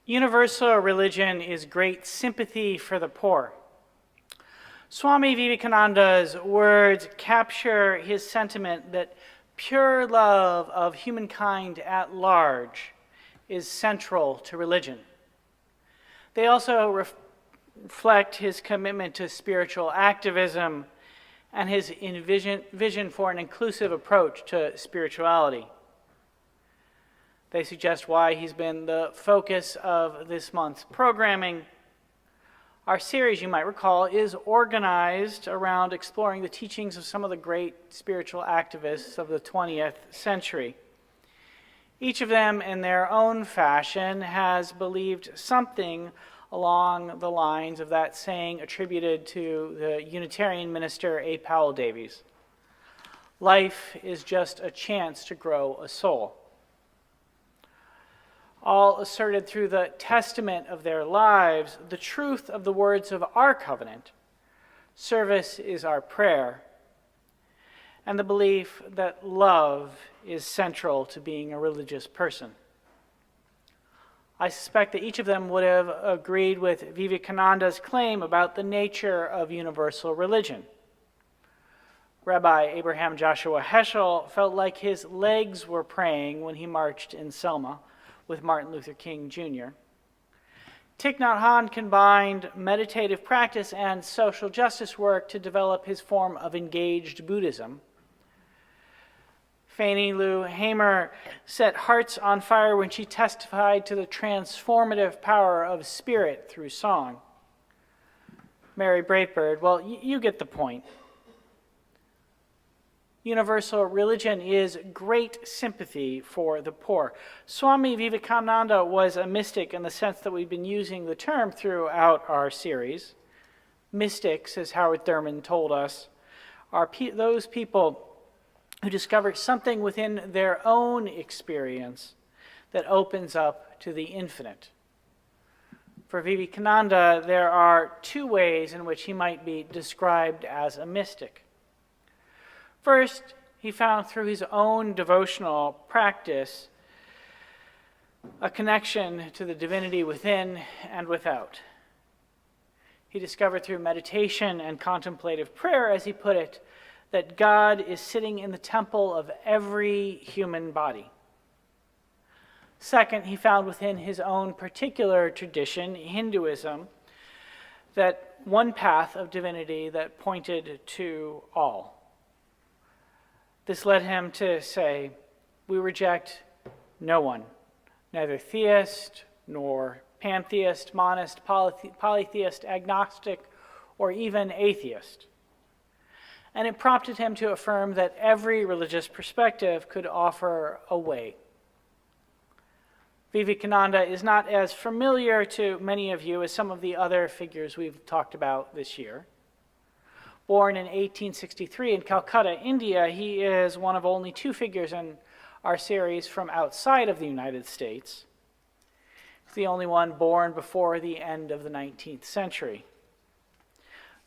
Universal religion is great sympathy for the poor. Swami Vivekananda's words capture his sentiment that pure love of humankind at large is central to religion. They also reflect his commitment to spiritual activism and his vision for an inclusive approach to spirituality. They suggest why he's been the focus of this month's programming. Our series, you might recall, is organized around exploring the teachings of some of the great spiritual activists of the 20th century. Each of them, in their own fashion, has believed something along the lines of that saying attributed to the Unitarian minister A. Powell Davies: "Life is just a chance to grow a soul." All asserted through the testament of their lives the truth of the words of our covenant: service is our prayer, and the belief that love is central to being a religious person. I suspect that each of them would have agreed with Vivekananda's claim about the nature of universal religion. Rabbi Abraham Joshua Heschel felt like his legs were praying when he marched in Selma with Martin Luther King Jr. Thich Nhat Hanh combined meditative practice and social justice work to develop his form of engaged Buddhism. Fannie Lou Hamer set hearts on fire when she testified to the transformative power of spirit through song. Mary Breitbard, well, you get the point. Universal religion is great sympathy for the poor. Swami Vivekananda was a mystic in the sense that we've been using the term throughout our series. Mystics, as Howard Thurman told us, are those people who discover something within their own experience that opens up to the infinite. For Vivekananda, there are two ways in which he might be described as a mystic. First, he found through his own devotional practice a connection to the divinity within and without. He discovered through meditation and contemplative prayer, as he put it, that God is sitting in the temple of every human body. Second, he found within his own particular tradition, Hinduism, that one path of divinity that pointed to all. This led him to say, we reject no one, neither theist nor pantheist, monist, polytheist, agnostic, or even atheist. And it prompted him to affirm that every religious perspective could offer a way. Vivekananda is not as familiar to many of you as some of the other figures we've talked about this year. Born in 1863 in Calcutta, India, he is one of only two figures in our series from outside of the United States. He's the only one born before the end of the 19th century.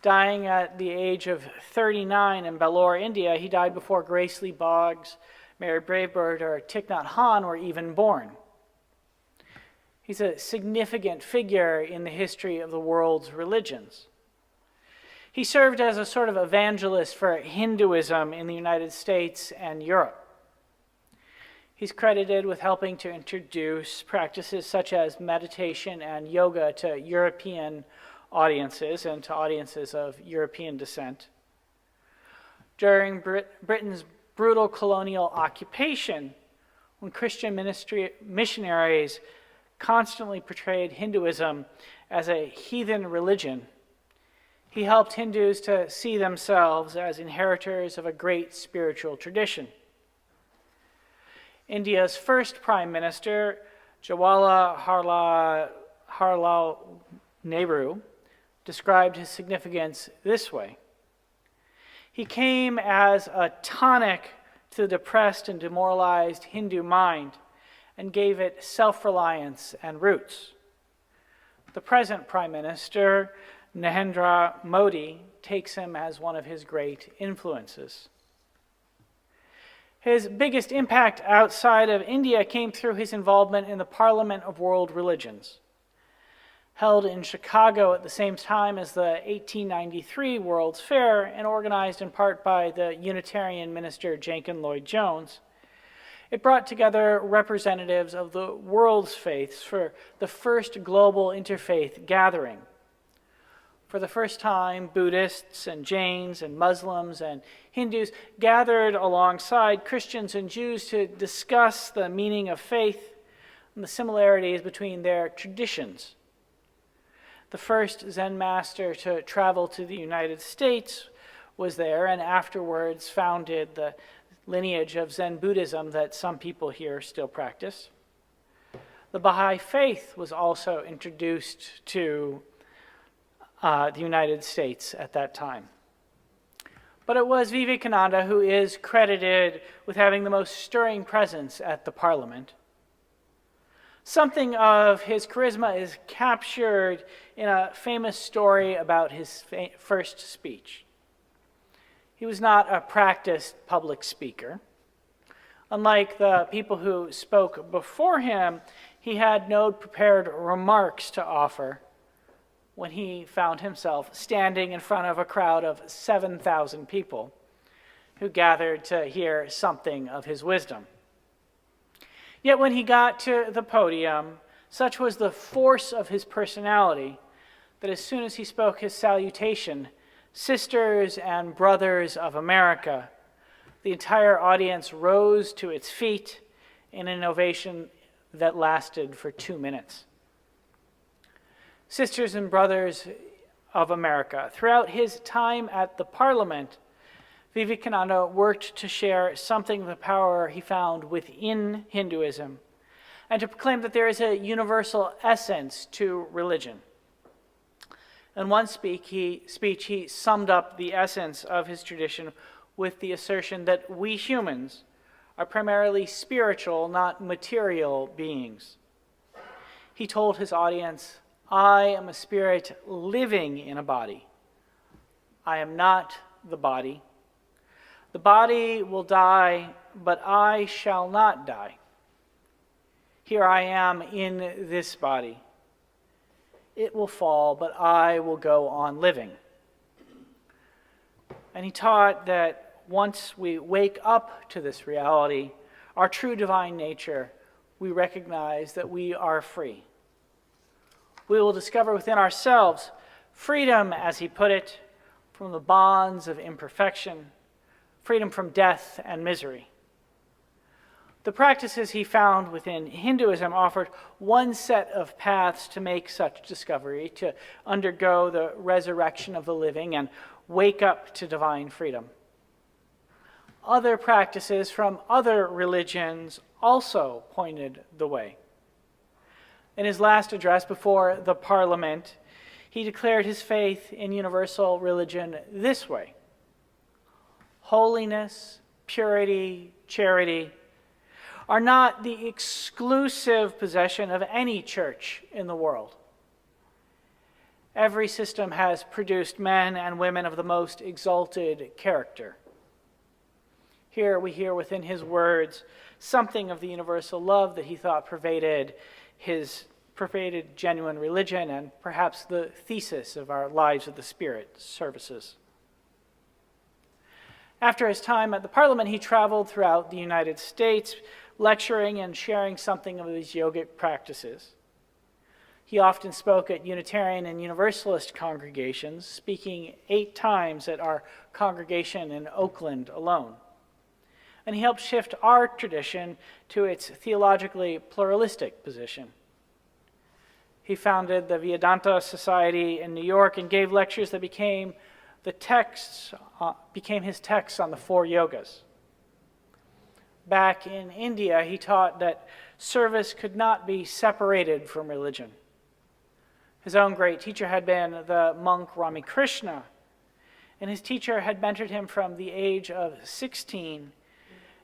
Dying at the age of 39 in Bangalore, India, he died before Grace Lee Boggs, Mary Breitbard, or Thich Nhat Hanh were even born. He's a significant figure in the history of the world's religions. He served as a sort of evangelist for Hinduism in the United States and Europe. He's credited with helping to introduce practices such as meditation and yoga to European audiences and to audiences of European descent. During Britain's brutal colonial occupation, when Christian missionaries constantly portrayed Hinduism as a heathen religion, he helped Hindus to see themselves as inheritors of a great spiritual tradition. India's first Prime Minister, Jawaharlal Nehru, described his significance this way: he came as a tonic to the depressed and demoralized Hindu mind and gave it self-reliance and roots. The present Prime Minister, Narendra Modi, takes him as one of his great influences. His biggest impact outside of India came through his involvement in the Parliament of World Religions. held in Chicago at the same time as the 1893 World's Fair and organized in part by the Unitarian minister Jenkin Lloyd Jones. It brought together representatives of the world's faiths for the first global interfaith gathering. For the first time, Buddhists and Jains and Muslims and Hindus gathered alongside Christians and Jews to discuss the meaning of faith and the similarities between their traditions. The first Zen master to travel to the United States was there and afterwards founded the lineage of Zen Buddhism that some people here still practice. The Baha'i faith was also introduced to the United States at that time. But it was Vivekananda who is credited with having the most stirring presence at the Parliament. Something of his charisma is captured in a famous story about his first speech. He was not a practiced public speaker. Unlike the people who spoke before him, he had no prepared remarks to offer when he found himself standing in front of a crowd of 7,000 people who gathered to hear something of his wisdom. Yet when he got to the podium, such was the force of his personality that as soon as he spoke his salutation, "Sisters and brothers of America," the entire audience rose to its feet in an ovation that lasted for 2 minutes. Sisters and brothers of America, throughout his time at the Parliament, Vivekananda worked to share something of the power he found within Hinduism and to proclaim that there is a universal essence to religion. In one speech, he summed up the essence of his tradition with the assertion that we humans are primarily spiritual, not material beings. He told his audience, "I am a spirit living in a body. I am not the body. The body will die, but I shall not die. Here I am in this body. It will fall, but I will go on living." And he taught that once we wake up to this reality, our true divine nature, we recognize that we are free. We will discover within ourselves freedom, as he put it, from the bonds of imperfection, freedom from death and misery. The practices he found within Hinduism offered one set of paths to make such discovery, to undergo the resurrection of the living and wake up to divine freedom. Other practices from other religions also pointed the way. In his last address before the Parliament, he declared his faith in universal religion this way: holiness, purity, charity are not the exclusive possession of any church in the world. Every system has produced men and women of the most exalted character. Here we hear within his words something of the universal love that he thought pervaded genuine religion and perhaps the thesis of our Lives of the Spirit services. After his time at the Parliament, he traveled throughout the United States, lecturing and sharing something of his yogic practices. He often spoke at Unitarian and Universalist congregations, speaking 8 times at our congregation in Oakland alone. And he helped shift our tradition to its theologically pluralistic position. He founded the Vedanta Society in New York and gave lectures that became his texts on the 4 yogas. Back in India, he taught that service could not be separated from religion. His own great teacher had been the monk Ramakrishna, and his teacher had mentored him from the age of 16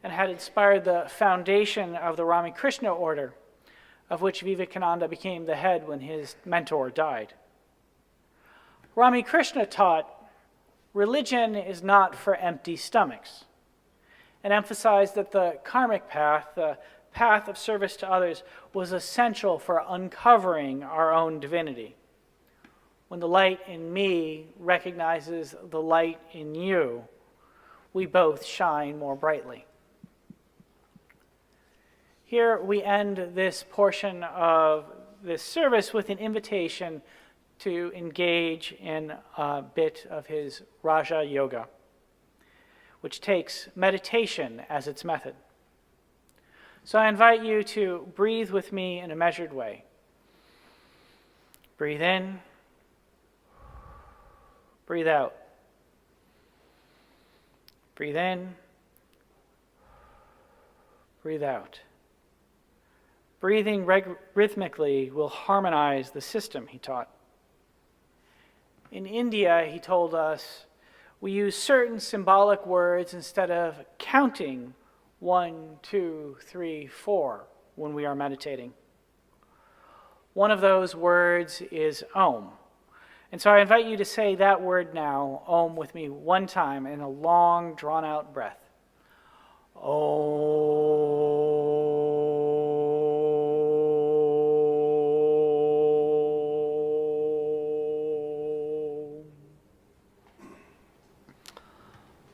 and had inspired the foundation of the Ramakrishna order, of which Vivekananda became the head when his mentor died. Ramakrishna taught, religion is not for empty stomachs, and emphasized that the karmic path, the path of service to others, was essential for uncovering our own divinity. when the light in me recognizes the light in you, we both shine more brightly. Here we end this portion of this service with an invitation to engage in a bit of his Raja Yoga, which takes meditation as its method. So I invite you to breathe with me in a measured way. Breathe in, breathe out. Breathe in, breathe out. Breathing rhythmically will harmonize the system, he taught. In India, he told us, we use certain symbolic words instead of counting 1, 2, 3, 4 when we are meditating. One of those words is Om. And so I invite you to say that word now, Om, with me one time in a long, drawn-out breath. Om.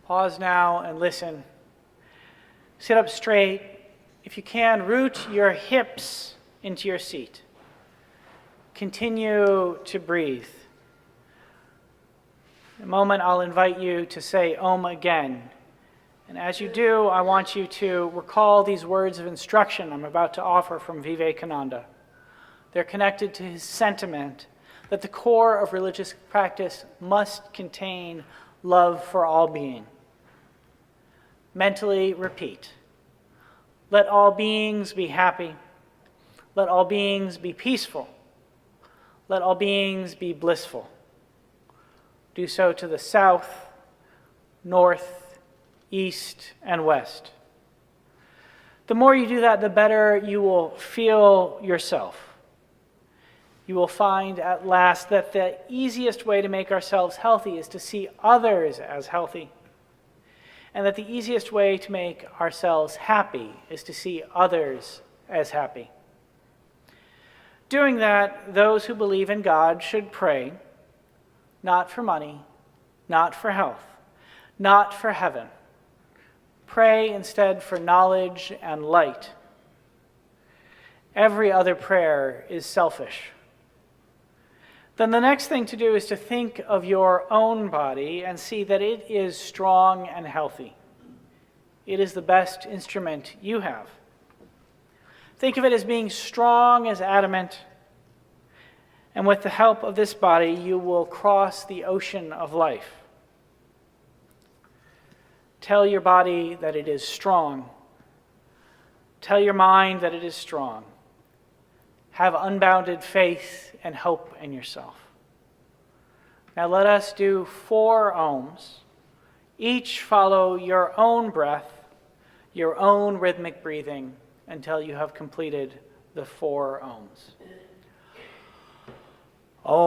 Pause now and listen. Sit up straight. If you can, root your hips into your seat. Continue to breathe. In a moment, I'll invite you to say Om again. And as you do, I want you to recall these words of instruction I'm about to offer from Vivekananda. They're connected to his sentiment that the core of religious practice must contain love for all being. Mentally repeat. Let all beings be happy. Let all beings be peaceful. Let all beings be blissful. Do so to the south, north, east, and west. The more you do that, the better you will feel yourself. You will find at last that the easiest way to make ourselves healthy is to see others as healthy, and that the easiest way to make ourselves happy is to see others as happy. Doing that, those who believe in God should pray, not for money, not for health, not for heaven. Pray instead for knowledge and light. Every other prayer is selfish. Then the next thing to do is to think of your own body and see that it is strong and healthy. It is the best instrument you have. Think of it as being strong as adamant, and with the help of this body, you will cross the ocean of life. Tell your body that it is strong. Tell your mind that it is strong. Have unbounded faith and hope in yourself. Now let us do 4 Oms. Each follow your own breath, your own rhythmic breathing, until you have completed the 4 Oms. Om.